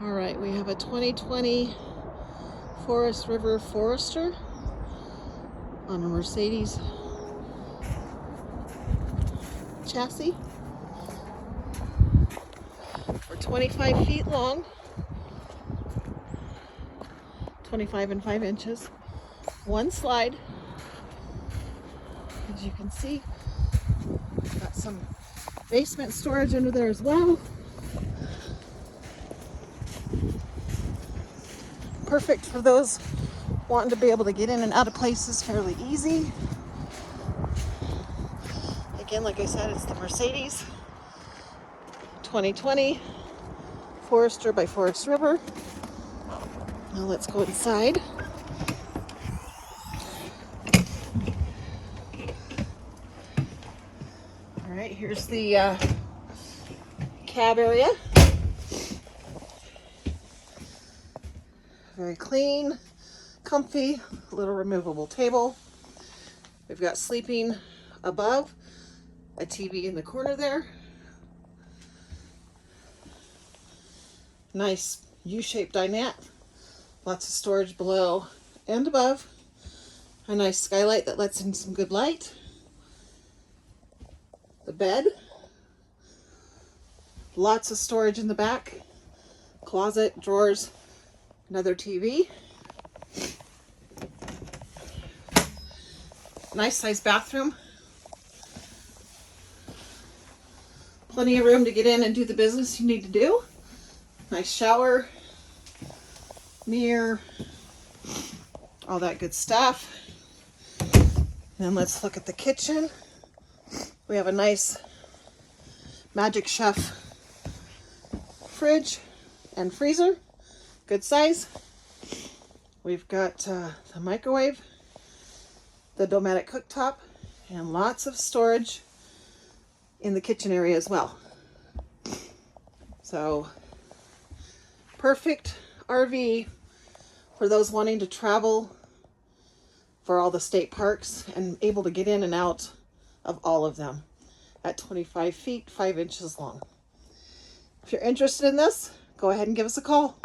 All right, we have a 2020 Forest River Forrester on a Mercedes chassis. We're 25 feet long, 25 and 5 inches. One slide, as you can see. Got some basement storage under there as well. Perfect for those wanting to be able to get in and out of places fairly easy. Again, like I said, it's the Mercedes 2020 Forrester by Forest River. Now let's go inside. All right, here's the cab area. Very clean, comfy, little removable table. We've got sleeping above, a TV in the corner there. Nice U-shaped dinette. Lots of storage below and above. A nice skylight that lets in some good light. The bed. Lots of storage in the back. Closet, drawers, another TV. Nice sized bathroom. Plenty of room to get in and do the business you need to do. Nice shower, mirror, all that good stuff. Then let's look at the kitchen. We have a nice Magic Chef fridge and freezer, good size. We've got the microwave, the Dometic cooktop, and lots of storage in the kitchen area as well. So perfect RV for those wanting to travel for all the state parks and able to get in and out of all of them at 25 feet, 5 inches long. If you're interested in this, go ahead and give us a call.